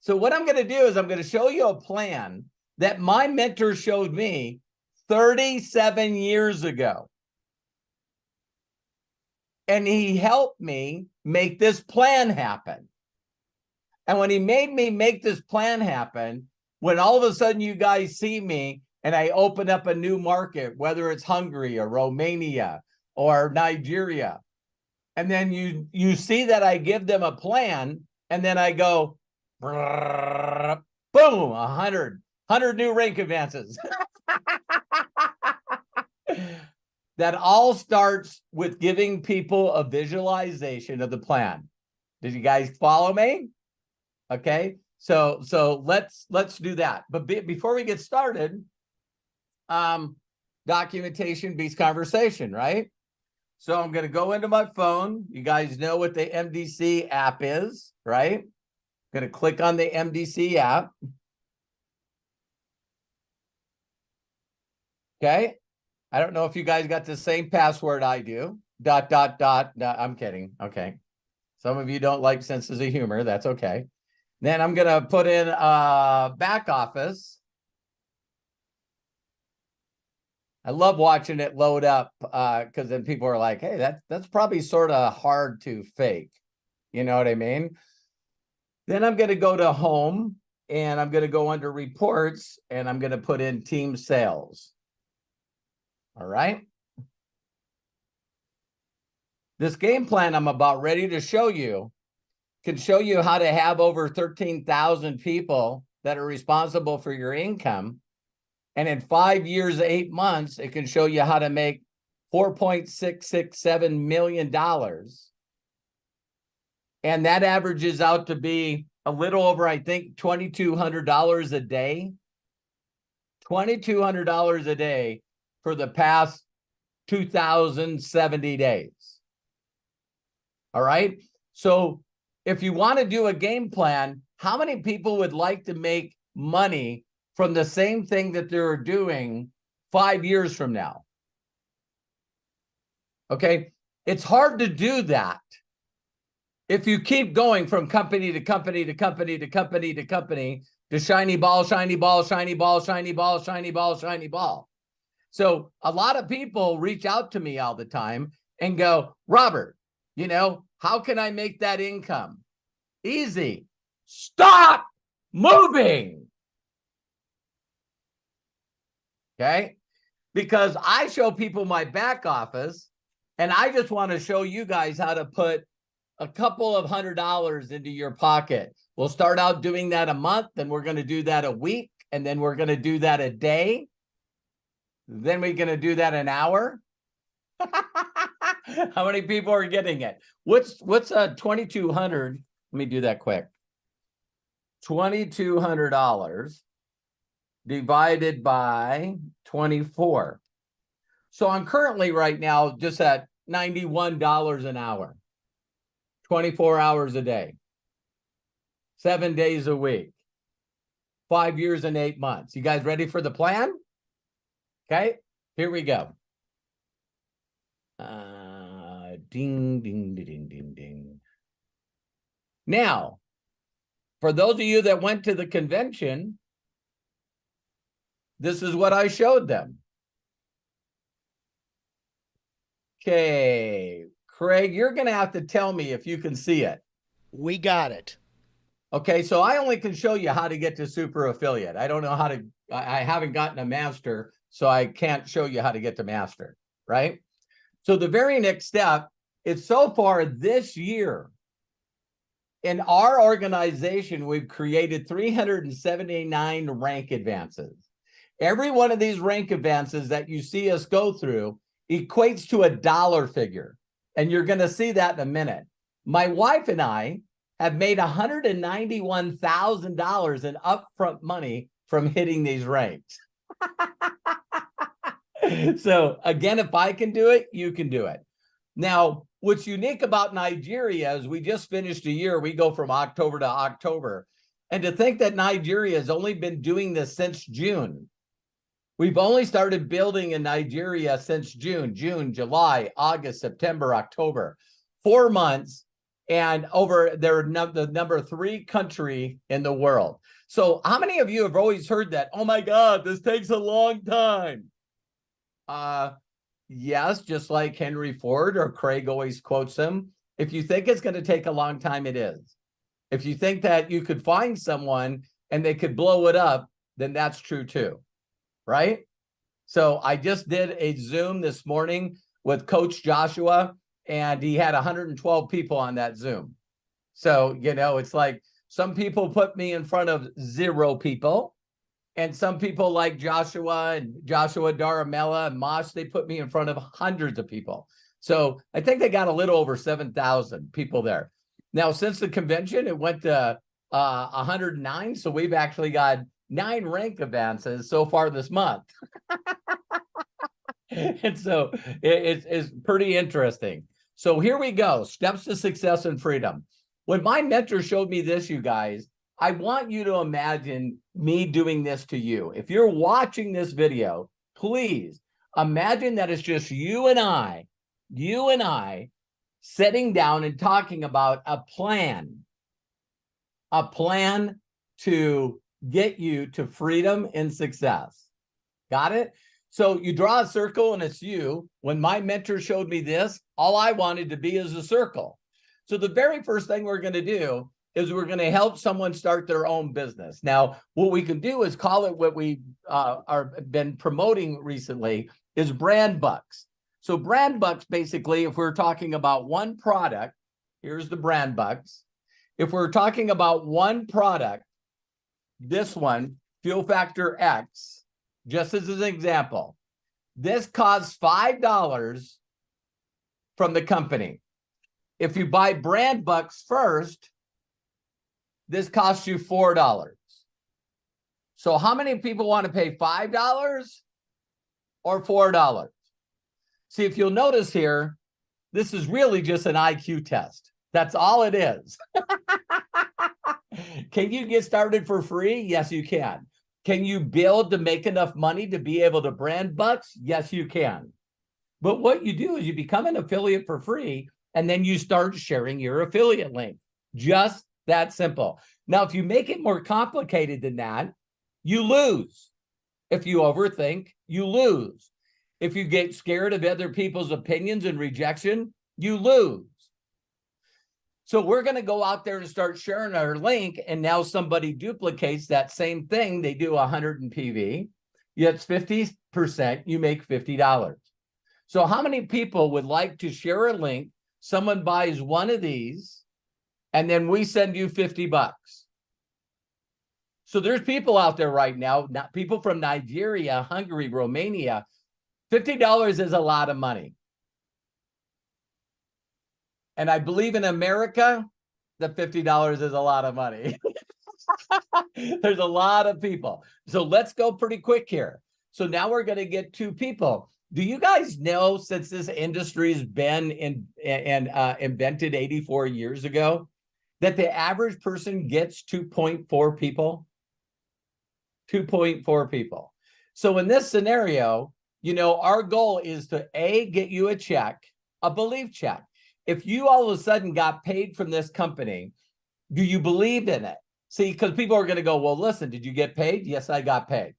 So what I'm going to do is I'm going to show you a plan that my mentor showed me 37 years ago. And he helped me make this plan happen. And when he made me make this plan happen, when all of a sudden you guys see me and I open up a new market, whether it's Hungary or Romania or Nigeria, and then you see that I give them a plan, and then I go, boom, 100 new rank advances. That all starts with giving people a visualization of the plan. Did you guys follow me? Okay, so let's do that. But before we get started, documentation beats conversation, right? So I'm going to go into my phone. You guys know what the MDC app is, right? I'm going to click on the MDC app. Okay. I don't know if you guys got the same password I do. ... I'm kidding. Okay. Some of you don't like senses of humor. That's okay. Then I'm going to put in back office. I love watching it load up because then people are like, hey, that's probably sort of hard to fake. You know what I mean? Then I'm going to go to home, and I'm going to go under reports, and I'm going to put in team sales. All right. This game plan I'm about ready to show you can show you how to have over 13,000 people that are responsible for your income. And in 5 years, 8 months, it can show you how to make $4.667 million. And that averages out to be a little over, I think, $2,200 a day. $2,200 a day for the past 2,070 days. All right. So if you want to do a game plan, how many people would like to make money from the same thing that they're doing 5 years from now? Okay. It's hard to do that if you keep going from company to company to company to company to company to shiny ball, shiny ball, shiny ball, shiny ball, shiny ball, shiny ball. So a lot of people reach out to me all the time and go, Robert, how can I make that income? Easy. Stop moving. Okay? Because I show people my back office, and I just want to show you guys how to put a couple of $100 into your pocket. We'll start out doing that a month, then we're going to do that a week, and then we're going to do that a day. Then we're going to do that an hour. How many people are getting it? What's 2,200? Let me do that quick. $2,200 divided by 24. So I'm currently right now just at $91 an hour, 24 hours a day, 7 days a week, 5 years and 8 months. You guys ready for the plan? Okay, here we go. Ding, ding, ding, ding, ding, ding. Now, for those of you that went to the convention, this is what I showed them. Okay, Craig, you're going to have to tell me if you can see it. We got it. Okay, so I only can show you how to get to super affiliate. I don't know how to, I haven't gotten a master, so I can't show you how to get to master, right? So the very next step is, so far this year, in our organization, we've created 379 rank advances. Every one of these rank advances that you see us go through equates to a dollar figure. And you're going to see that in a minute. My wife and I have made $191,000 in upfront money from hitting these ranks. So again, if I can do it, you can do it. Now, what's unique about Nigeria is we just finished a year. We go from October to October. And to think that Nigeria has only been doing this since June. We've only started building in Nigeria since June, July, August, September, October. 4 months. and they're the number 3 country in the world. So how many of you have always heard that, oh my God, this takes a long time? Yes, just like Henry Ford or Craig always quotes him. If you think it's going to take a long time, it is. If you think that you could find someone and they could blow it up, then that's true too, right? So I just did a Zoom this morning with Coach Joshua, and he had 112 people on that Zoom. So, you know, it's like some people put me in front of 0 people, and some people like Joshua and Joshua Daramella and Mosh, they put me in front of hundreds of people. So I think they got a little over 7,000 people there. Now, since the convention, it went to 109. So we've actually got 9 rank advances so far this month. And so it's pretty interesting. So here we go. Steps to success and freedom. When my mentor showed me this, you guys, I want you to imagine me doing this to you. If you're watching this video, please imagine that it's just you and I sitting down and talking about a plan to get you to freedom and success. Got it? So you draw a circle and it's you. When my mentor showed me this, all I wanted to be is a circle. So the very first thing we're going to do is we're going to help someone start their own business. Now, what we can do is call it what we are been promoting recently is brand bucks. So brand bucks, basically, if we're talking about one product, here's the brand bucks. If we're talking about one product, this one, Fuel Factor X, just as an example, this costs $5 from the company. If you buy brand bucks first, this costs you $4. So how many people want to pay $5 or $4? See, if you'll notice here, this is really just an IQ test. That's all it is. Can you get started for free? Yes, you can. Can you build to make enough money to be able to brand bucks? Yes, you can. But what you do is you become an affiliate for free, and then you start sharing your affiliate link. Just that simple. Now, if you make it more complicated than that, you lose. If you overthink, you lose. If you get scared of other people's opinions and rejection, you lose. So we're going to go out there and start sharing our link, and now somebody duplicates that same thing. They do 100 in PV. It's 50%, you make $50. So how many people would like to share a link? Someone buys one of these, and then we send you $50. So there's people out there right now, not people from Nigeria, Hungary, Romania. $50 is a lot of money. And I believe in America, the $50 is a lot of money. There's a lot of people. So let's go pretty quick here. So now we're going to get 2 people. Do you guys know, since this industry has been invented 84 years ago, that the average person gets 2.4 people? 2.4 people. So in this scenario, you know, our goal is to get you a check, a belief check. If you all of a sudden got paid from this company, do you believe in it? See, because people are going to go, well, listen, did you get paid? Yes, I got paid.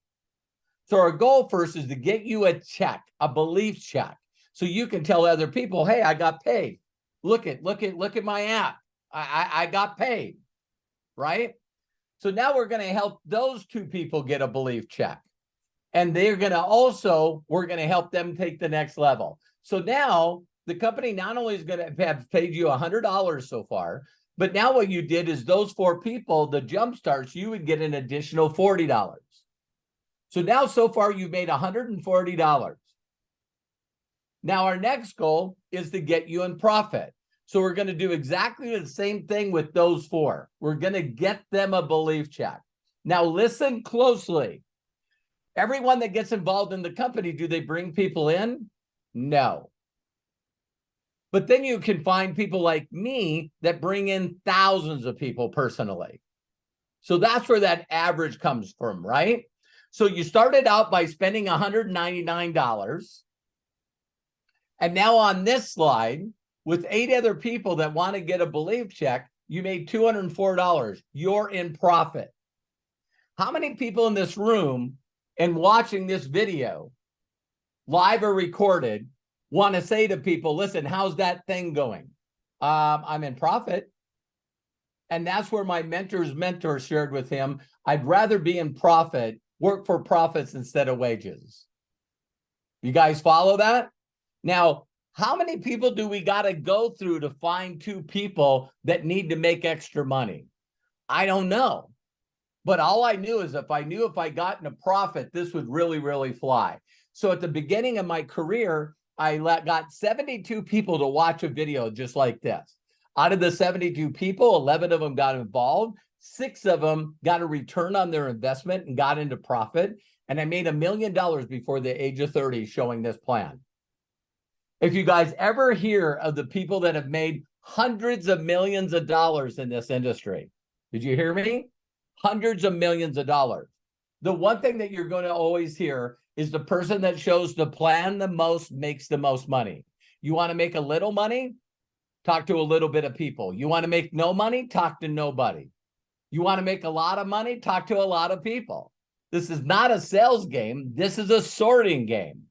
So our goal first is to get you a check, a belief check, so you can tell other people, hey, I got paid. Look at my app. I got paid, right? So now we're going to help those 2 people get a belief check. And they're going to we're going to help them take the next level. So now the company not only is going to have paid you $100 so far, but now what you did is those 4 people, the jump starts, you would get an additional $40. So now so far you've made $140. Now our next goal is to get you in profit. So we're going to do exactly the same thing with those 4. We're going to get them a belief check. Now listen closely. Everyone that gets involved in the company, do they bring people in? No. But then you can find people like me that bring in thousands of people personally. So that's where that average comes from, right? So you started out by spending $199. And now on this slide, with 8 other people that want to get a belief check, you made $204. You're in profit. How many people in this room and watching this video, live or recorded, want to say to people, listen, how's that thing going? I'm in profit. And that's where my mentor's mentor shared with him, I'd rather be in profit, work for profits instead of wages. You guys follow that? Now, how many people do we got to go through to find 2 people that need to make extra money? I don't know. But all I knew is if I got in a profit, this would really, really fly. So at the beginning of my career, I got 72 people to watch a video just like this. Out of the 72 people, 11 of them got involved. 6 of them got a return on their investment and got into profit. And I made $1 million before the age of 30 showing this plan. If you guys ever hear of the people that have made hundreds of millions of dollars in this industry, did you hear me? Hundreds of millions of dollars. The one thing that you're going to always hear is the person that shows the plan the most makes the most money. You want to make a little money? Talk to a little bit of people. You want to make no money? Talk to nobody. You want to make a lot of money? Talk to a lot of people. This is not a sales game. This is a sorting game.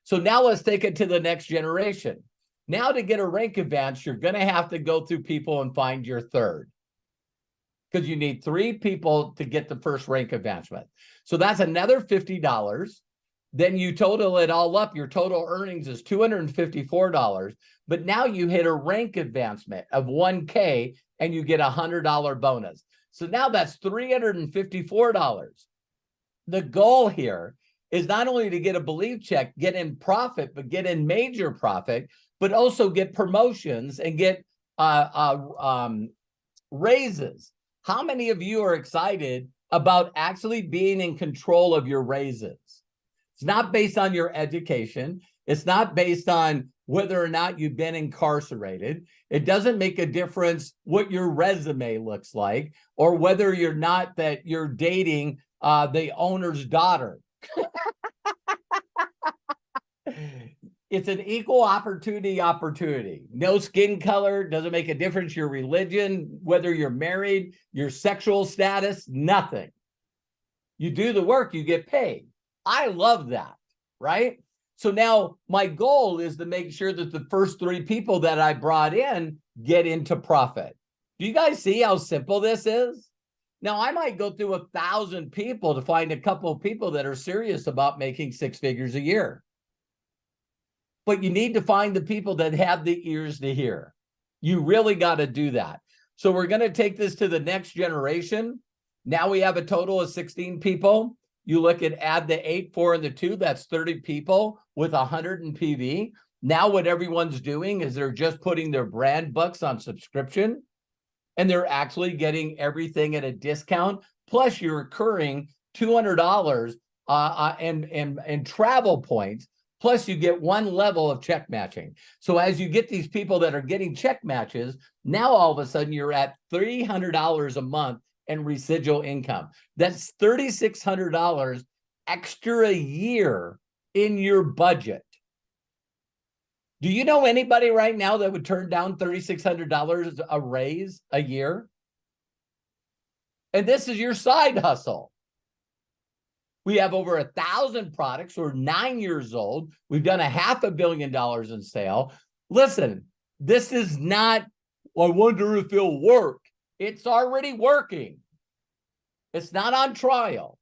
So now let's take it to the next generation. Now to get a rank advance, you're going to have to go through people and find your third, because you need 3 people to get the first rank advancement. So that's another $50. Then you total it all up. Your total earnings is $254. But now you hit a rank advancement of 1K and you get a $100 bonus. So now that's $354. The goal here is not only to get a belief check, get in profit, but get in major profit, but also get promotions and get raises. How many of you are excited about actually being in control of your raises? It's not based on your education. It's not based on whether or not you've been incarcerated. It doesn't make a difference what your resume looks like or whether you're dating the owner's daughter. It's an equal opportunity. No skin color, doesn't make a difference. Your religion, whether you're married, your sexual status, nothing. You do the work, you get paid. I love that, right? So now my goal is to make sure that the first 3 people that I brought in get into profit. Do you guys see how simple this is? Now, I might go through 1,000 people to find a couple of people that are serious about making 6 figures a year. But you need to find the people that have the ears to hear. You really got to do that. So we're going to take this to the next generation. Now we have a total of 16 people. You look at add the 8, 4, and the 2, that's 30 people with 100 in PV. Now what everyone's doing is they're just putting their brand books on subscription, and they're actually getting everything at a discount. Plus you're accruing $200 and travel points. Plus you get 1 level of check matching. So as you get these people that are getting check matches, now all of a sudden you're at $300 a month and residual income. That's $3,600 extra a year in your budget. Do you know anybody right now that would turn down $3,600 a raise a year? And this is your side hustle. We have over 1,000 products. We're 9 years old. We've done $500 million in sale. Listen, this is not, I wonder if it'll work. It's already working. It's not on trial.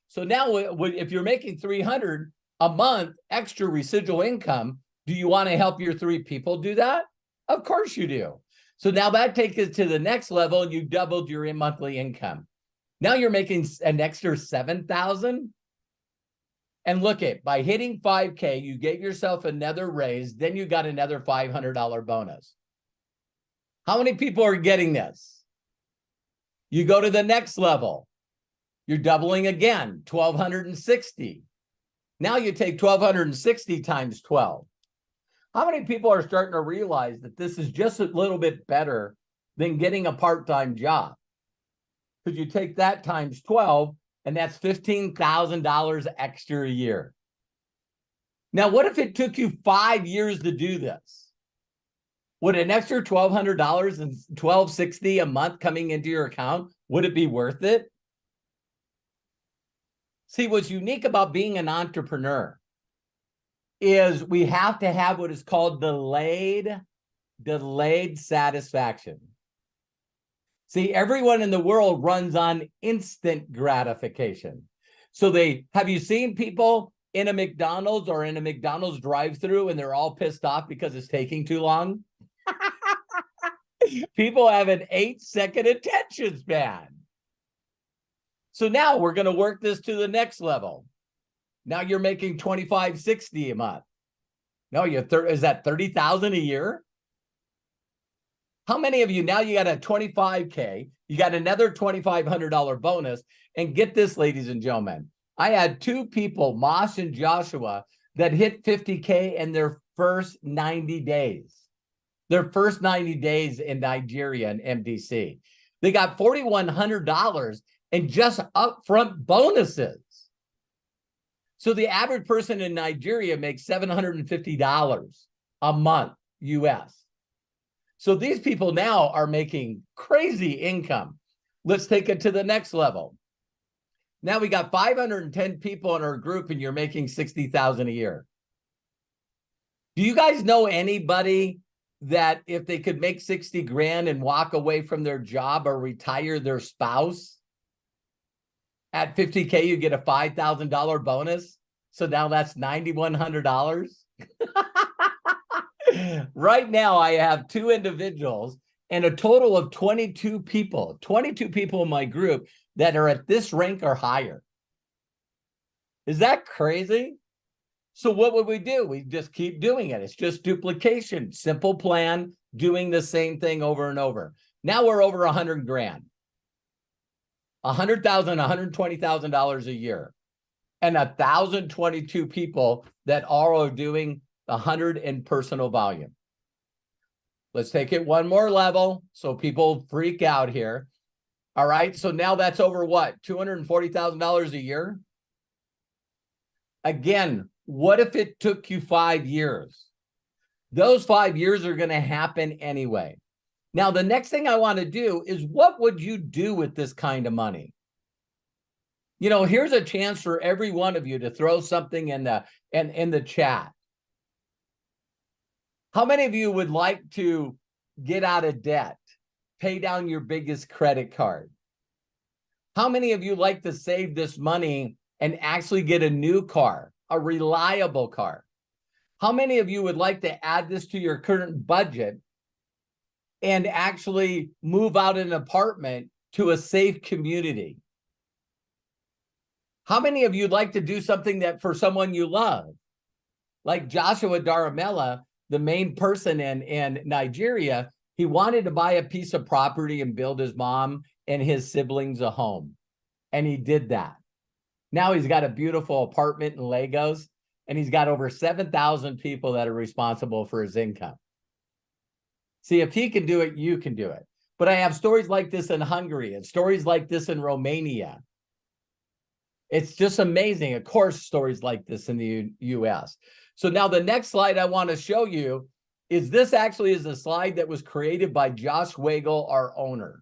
So now if you're making $300 a month extra residual income, do you want to help your 3 people do that? Of course you do. So now that takes it to the next level and you doubled your monthly income. Now you're making an extra $7,000. And look at, by hitting 5K, you get yourself another raise, then you got another $500 bonus. How many people are getting this? You go to the next level. You're doubling again, 1,260. Now you take 1,260 times 12. How many people are starting to realize that this is just a little bit better than getting a part-time job? Because you take that times 12, and that's $15,000 extra a year. Now, what if it took you 5 years to do this? Would an extra $1,200 and $1,260 a month coming into your account, would it be worth it? See, what's unique about being an entrepreneur is we have to have what is called delayed satisfaction. See, everyone in the world runs on instant gratification. So have you seen people in a McDonald's or in a McDonald's drive-through and they're all pissed off because it's taking too long? People have an 8-second attention span. So now we're going to work this to the next level. Now you're making $2,560 a month. No, is that $30,000 a year? How many of you, now you got a $25K, you got another $2,500 bonus, and get this, ladies and gentlemen, I had 2 people, Moss and Joshua, that hit 50K in their first 90 days. Their first 90 days in Nigeria and MDC. They got $4,100 in just upfront bonuses. So the average person in Nigeria makes $750 a month US. So these people now are making crazy income. Let's take it to the next level. Now we got 510 people in our group and you're making $60,000 a year. Do you guys know anybody that if they could make 60 grand and walk away from their job or retire their spouse, at 50K, you get a $5,000 bonus? So now that's $9,100. Right now, I have 2 individuals and a total of 22 people in my group that are at this rank or higher. Is that crazy? So what would we do? We just keep doing it. It's just duplication, simple plan, doing the same thing over and over. Now we're over 100 grand, $100,000, $120,000 a year, and 1,022 people that are doing 100 in personal volume. Let's take it one more level so people freak out here. All right, so now that's over what? $240,000 a year? Again, what if it took you 5 years? Those 5 years are going to happen anyway. Now, the next thing I want to do is, what would you do with this kind of money? You know, here's a chance for every one of you to throw something in the chat. How many of you would like to get out of debt, pay down your biggest credit card? How many of you like to save this money and actually get a new car, a reliable car? How many of you would like to add this to your current budget and actually move out an apartment to a safe community? How many of you would like to do something that for someone you love? Like Joshua Daramella, the main person in Nigeria, he wanted to buy a piece of property and build his mom and his siblings a home. And he did that. Now he's got a beautiful apartment in Lagos, and he's got over 7,000 people that are responsible for his income. See, if he can do it, you can do it. But I have stories like this in Hungary and stories like this in Romania. It's just amazing. Of course, stories like this in the US. So now the next slide I want to show you is this actually is a slide that was created by Josh Wagle, our owner.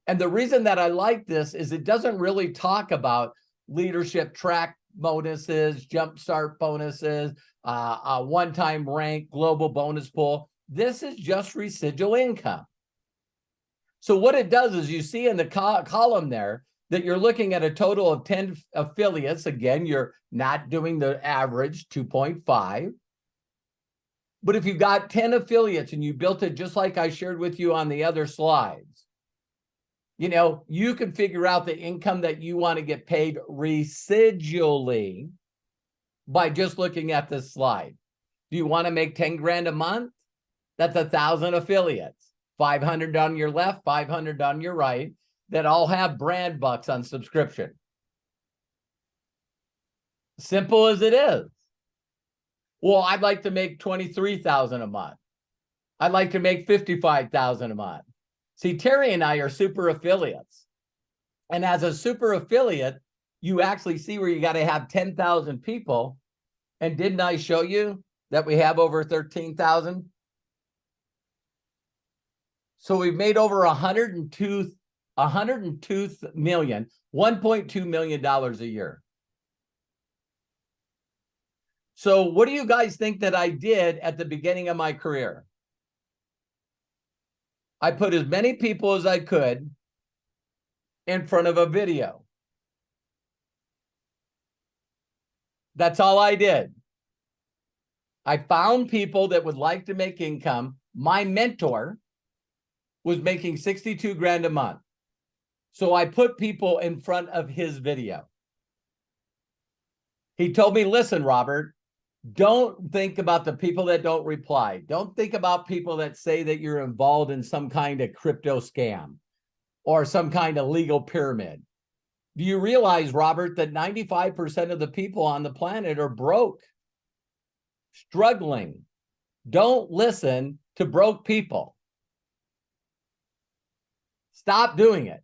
And the reason that I like this is it doesn't really talk about leadership track bonuses, jumpstart bonuses, a one-time rank, global bonus pool. This is just residual income. So what it does is you see in the column there that you're looking at a total of 10 affiliates. Again, you're not doing the average 2.5. But if you've got 10 affiliates and you built it just like I shared with you on the other slides, you know, you can figure out the income that you want to get paid residually by just looking at this slide. Do you want to make 10 grand a month? That's 1,000 affiliates, 500 on your left, 500 on your right, that all have brand bucks on subscription. Simple as it is. Well, I'd like to make 23,000 a month. I'd like to make 55,000 a month. See, Terry and I are super affiliates. And as a super affiliate, you actually see where you got to have 10,000 people. And didn't I show you that we have over 13,000? So we've made over 102 million, $1.2 million a year. So what do you guys think that I did at the beginning of my career? I put as many people as I could in front of a video. That's all I did. I found people that would like to make income. My mentor was making 62 grand a month. So I put people in front of his video. He told me, listen, Robert, don't think about the people that don't reply. Don't think about people that say that you're involved in some kind of crypto scam or some kind of legal pyramid. Do you realize, Robert, that 95% of the people on the planet are broke, struggling? Don't listen to broke people. Stop doing it.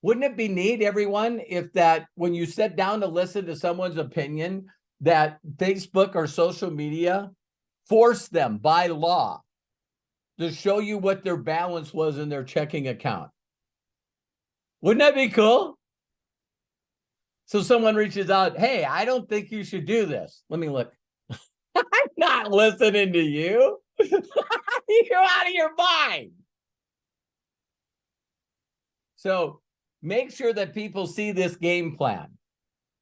Wouldn't it be neat, everyone, if that when you sit down to listen to someone's opinion, that Facebook or social media force them by law to show you what their balance was in their checking account? Wouldn't that be cool? So someone reaches out, hey, I don't think you should do this. Let me look. I'm not listening to you. You're out of your mind. So make sure that people see this game plan,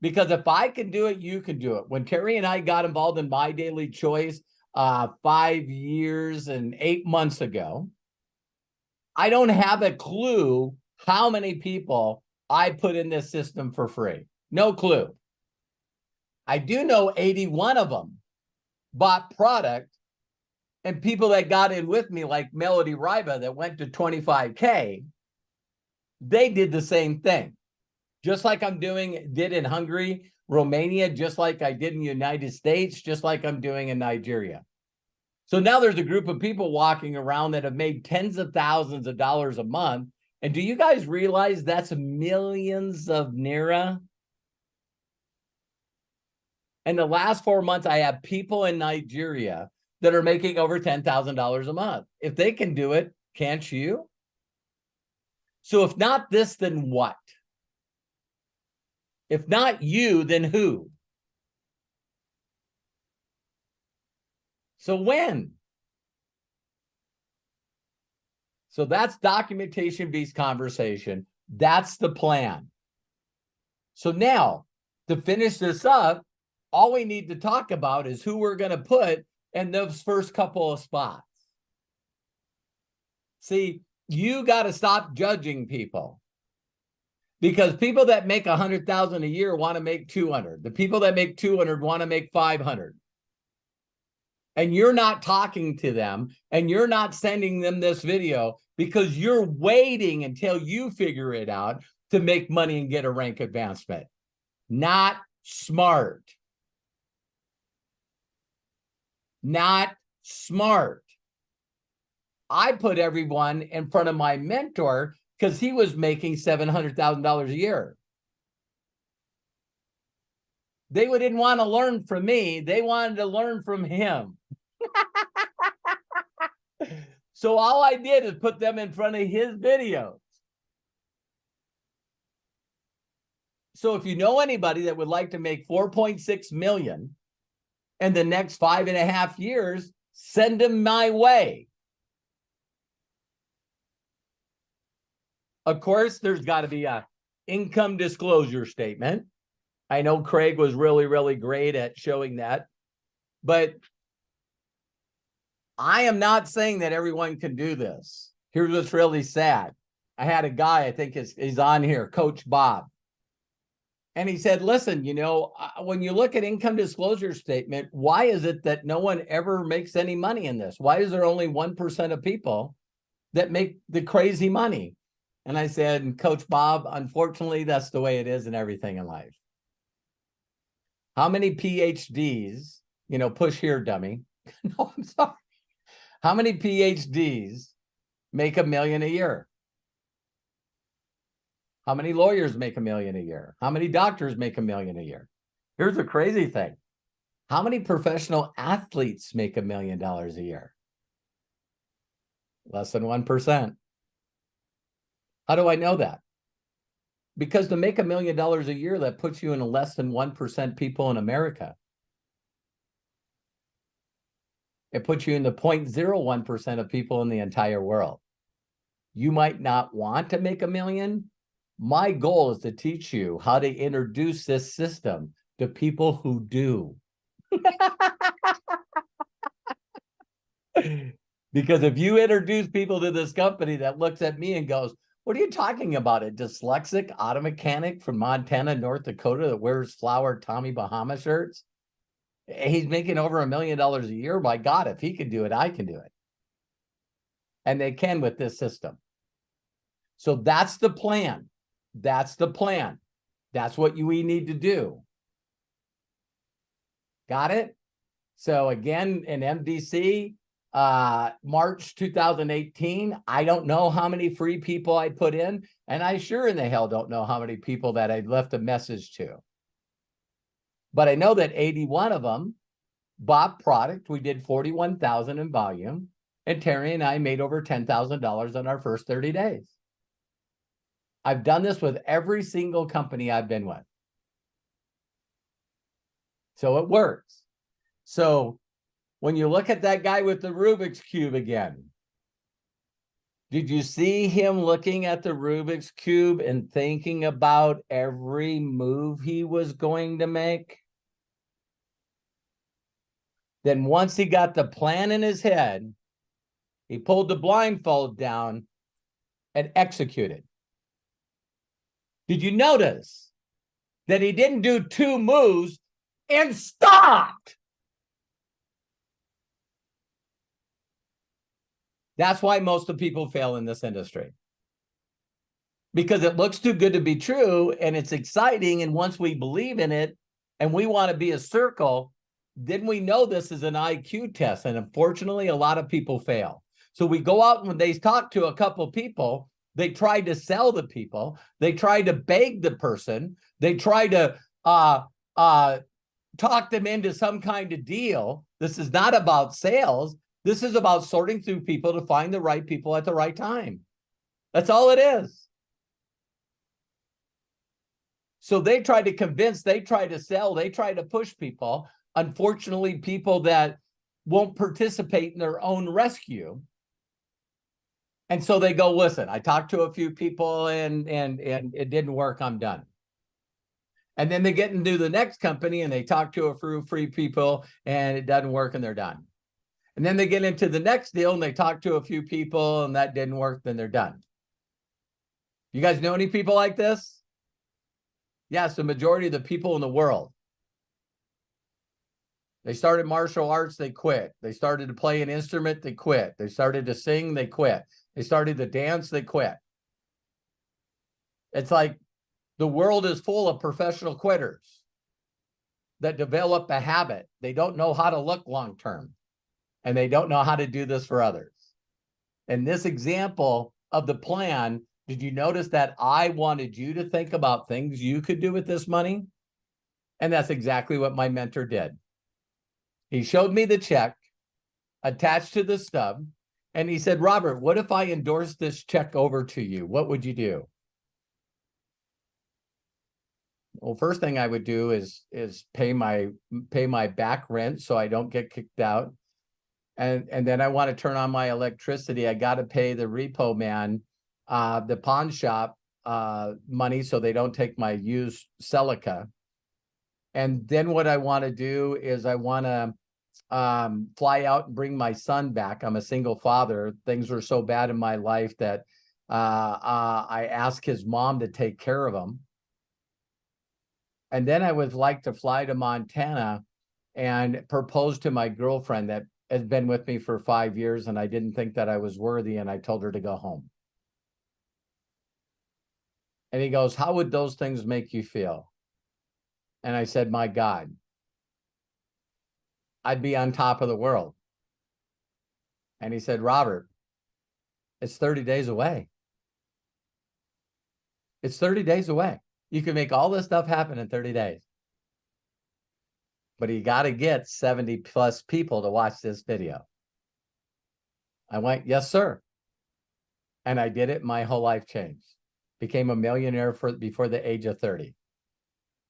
because if I can do it, you can do it. When Terry and I got involved in My Daily Choice 5 years and 8 months ago, I don't have a clue how many people I put in this system for free. No clue. I do know 81 of them bought product, and people that got in with me, like Melody Riba that went to 25K, they did the same thing. Just like did in Hungary, Romania, just like I did in the United States, just like I'm doing in Nigeria. So now there's a group of people walking around that have made tens of thousands of dollars a month. And do you guys realize that's millions of Naira? In the last 4 months, I have people in Nigeria that are making over $10,000 a month. If they can do it, can't you? So if not this, then what? If not you, then who? So when? So that's documentation-based conversation. That's the plan. So now, to finish this up, all we need to talk about is who we're going to put in those first couple of spots. See, you got to stop judging people, because people that make 100,000 a year want to make 200. The people that make 200 want to make 500. And you're not talking to them, and you're not sending them this video because you're waiting until you figure it out to make money and get a rank advancement. Not smart. Not smart. I put everyone in front of my mentor because he was making $700,000 a year. They didn't want to learn from me. They wanted to learn from him. So all I did is put them in front of his videos. So if you know anybody that would like to make 4.6 million in the next 5.5 years, send them my way. Of course, there's got to be an income disclosure statement. I know Craig was really, really great at showing that, but I am not saying that everyone can do this. Here's what's really sad. I had a guy, I think he's on here, Coach Bob. And he said, listen, you know, when you look at income disclosure statement, why is it that no one ever makes any money in this? Why is there only 1% of people that make the crazy money? And I said, Coach Bob, unfortunately, that's the way it is in everything in life. How many PhDs, you know, push here, dummy. No, I'm sorry. How many PhDs make $1 million a year? How many lawyers make $1 million a year? How many doctors make $1 million a year? Here's the crazy thing. How many professional athletes make $1 million a year? Less than 1%. How do I know that? Because to make $1 million a year, that puts you in a less than 1% people in America. It puts you in the 0.01% of people in the entire world. You might not want to make $1 million. My goal is to teach you how to introduce this system to people who do. Because if you introduce people to this company that looks at me and goes, what are you talking about? A dyslexic auto mechanic from Montana, North Dakota that wears flowered Tommy Bahama shirts? He's making over $1 million a year. My God, if he can do it, I can do it. And they can with this system. So that's the plan. That's the plan. That's what we need to do. Got it? So again, in MDC, March 2018, I don't know how many free people I put in, and I sure in the hell don't know how many people that I left a message to. But I know that 81 of them bought product. We did 41,000 in volume, and Terry and I made over $10,000 on our first 30 days. I've done this with every single company I've been with. So it works. So when you look at that guy with the Rubik's Cube again, did you see him looking at the Rubik's Cube and thinking about every move he was going to make? Then once he got the plan in his head, he pulled the blindfold down and executed. Did you notice that he didn't do 2 moves and stopped? That's why most of the people fail in this industry. Because it looks too good to be true, and it's exciting, and once we believe in it, and we want to be a circle, then we know this is an IQ test, and unfortunately, a lot of people fail. So we go out, and when they talk to a couple people, they try to sell the people, they try to beg the person, they try to talk them into some kind of deal. This is not about sales. This is about sorting through people to find the right people at the right time. That's all it is. So they try to convince, they try to sell, they try to push people. Unfortunately, people that won't participate in their own rescue. And so they go, listen, I talked to a few people and it didn't work, I'm done. And then they get into the next company and they talk to a few free people and it doesn't work and they're done. And then they get into the next deal and they talk to a few people and that didn't work, then they're done. You guys know any people like this? Yes, the majority of the people in the world. They started martial arts, they quit. They started to play an instrument, they quit. They started to sing, they quit. They started to dance, they quit. It's like the world is full of professional quitters that develop a habit. They don't know how to look long-term, and they don't know how to do this for others. In this example of the plan, did you notice that I wanted you to think about things you could do with this money? And that's exactly what my mentor did. He showed me the check attached to the stub, and he said, Robert, what if I endorse this check over to you? What would you do? Well, first thing I would do is pay my back rent so I don't get kicked out. And then I want to turn on my electricity. I got to pay the repo man, the pawn shop money so they don't take my used Celica. And then what I want to do is I want to fly out and bring my son back. I'm a single father. Things were so bad in my life that I asked his mom to take care of him. And then I would like to fly to Montana and propose to my girlfriend that has been with me for 5 years, and I didn't think that I was worthy, and I told her to go home. And he goes, how would those things make you feel? And I said, my God, I'd be on top of the world. And he said, Robert, it's 30 days away. It's 30 days away. You can make all this stuff happen in 30 days. But you got to get 70 plus people to watch this video. I went, yes, sir. And I did it. My whole life changed. Became a millionaire before the age of 30.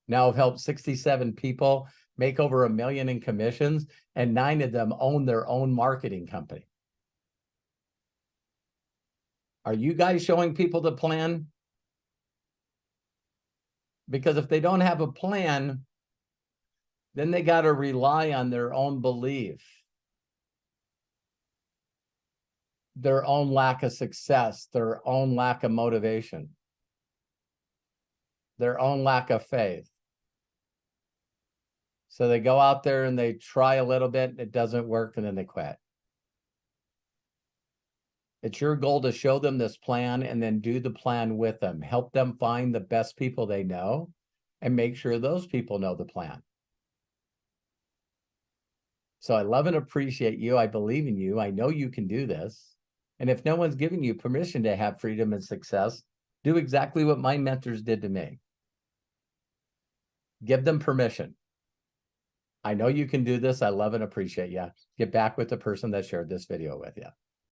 Now I've helped 67 people make over $1 million in commissions, and 9 of them own their own marketing company. Are you guys showing people the plan? Because if they don't have a plan, then they got to rely on their own belief, their own lack of success, their own lack of motivation, their own lack of faith. So they go out there and they try a little bit, it doesn't work, and then they quit. It's your goal to show them this plan and then do the plan with them. Help them find the best people they know and make sure those people know the plan. So I love and appreciate you. I believe in you. I know you can do this. And if no one's giving you permission to have freedom and success, do exactly what my mentors did to me. Give them permission. I know you can do this. I love and appreciate you. Get back with the person that shared this video with you.